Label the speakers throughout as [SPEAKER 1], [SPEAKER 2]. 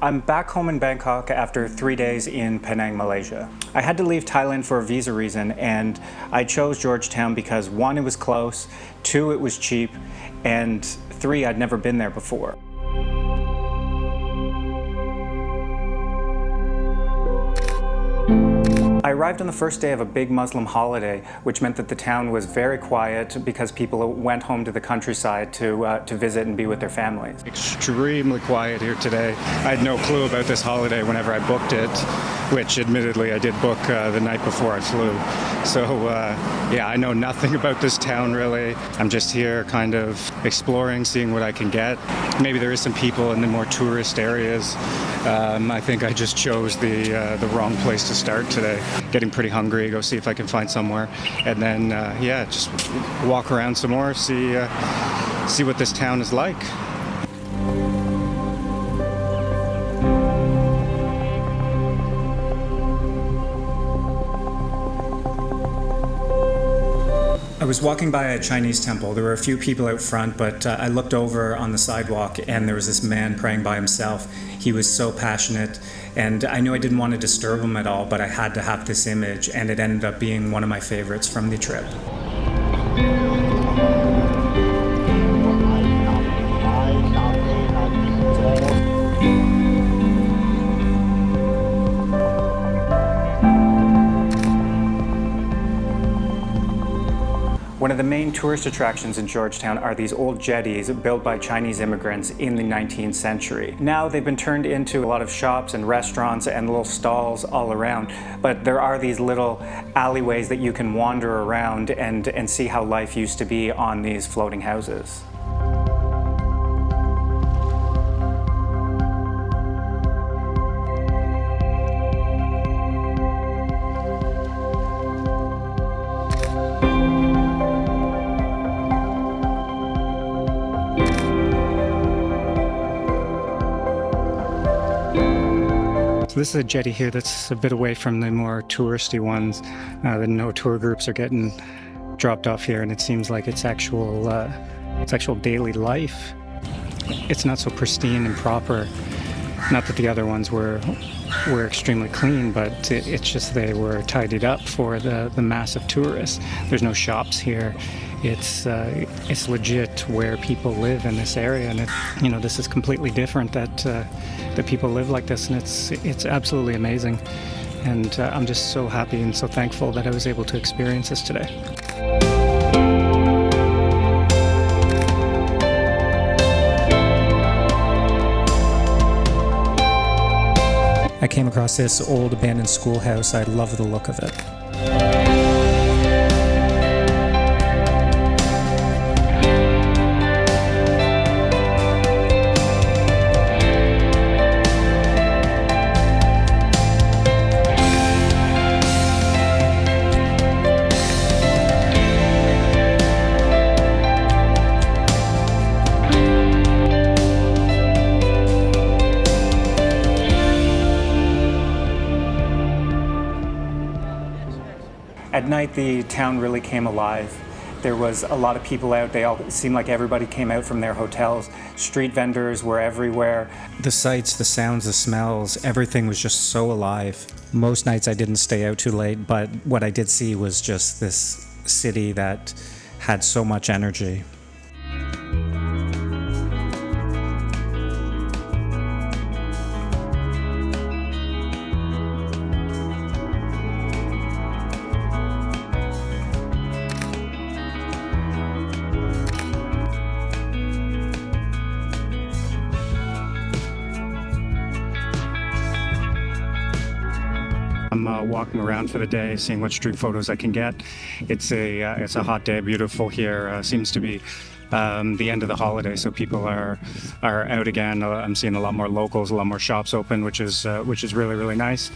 [SPEAKER 1] I'm back home in Bangkok after 3 days in Penang, Malaysia. I had to leave Thailand for a visa reason, and I chose Georgetown because 1, it was close, 2, it was cheap, and 3, I'd never been there before. I arrived on the first day of a big Muslim holiday, which meant that the town was very quiet because people went home to the countryside to visit and be with their families. Extremely quiet here today. I had no clue about this holiday whenever I booked it, which admittedly I did book the night before I flew. So yeah, I know nothing about this town really. I'm just here kind of exploring, seeing what I can get. Maybe there is some people in the more tourist areas. I think I just chose the wrong place to start today. Getting pretty hungry, go see if I can find somewhere, and then yeah, just walk around some more, see what this town is like. I was walking by a Chinese temple. There were a few people out front, but I looked over on the sidewalk and there was this man praying by himself. He was so passionate, and I knew I didn't want to disturb him at all, but I had to have this image, and it ended up being one of my favorites from the trip. One of the main tourist attractions in Georgetown are these old jetties built by Chinese immigrants in the 19th century. Now they've been turned into a lot of shops and restaurants and little stalls all around, but there are these little alleyways that you can wander around and see how life used to be on these floating houses. So this is a jetty here that's a bit away from the more touristy ones. The no tour groups are getting dropped off here, and it seems like it's actual daily life. It's not so pristine and proper. Not that the other ones were extremely clean, but it's just they were tidied up for the massive tourists. There's no shops here. It's legit where people live in this area, and this is completely different that people live like this, and it's absolutely amazing. And I'm just so happy and so thankful that I was able to experience this today. I came across this old abandoned schoolhouse. I love the look of it. At night, the town really came alive. There was a lot of people out. It seemed like everybody came out from their hotels. Street vendors were everywhere. The sights, the sounds, the smells, everything was just so alive. Most nights I didn't stay out too late, but what I did see was just this city that had so much energy. I'm walking around for the day, seeing what street photos I can get. It's a hot day, beautiful here. Seems to be the end of the holiday, so people are out again. I'm seeing a lot more locals, a lot more shops open, which is really, really nice.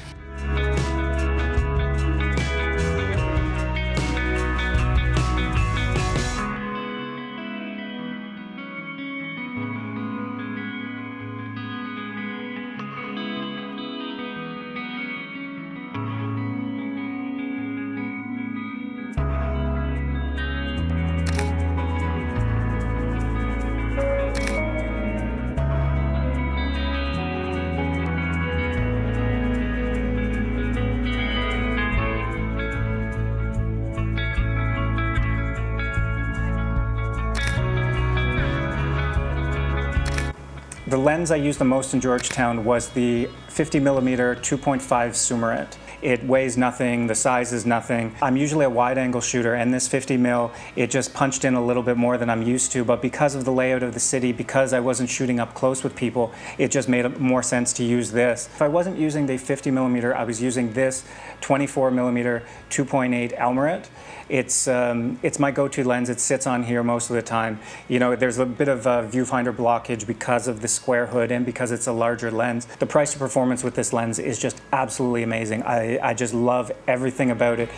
[SPEAKER 1] The lens I used the most in Georgetown was the 50mm 2.5 Summarit. It weighs nothing, the size is nothing. I'm usually a wide angle shooter, and this 50mm, it just punched in a little bit more than I'm used to, but because of the layout of the city, because I wasn't shooting up close with people, it just made more sense to use this. If I wasn't using the 50mm, I was using this 24mm 2.8 Elmarit. It's my go-to lens. It sits on here most of the time. You know, there's a bit of viewfinder blockage because of the square hood and because it's a larger lens. The price to performance with this lens is just absolutely amazing. I just love everything about it.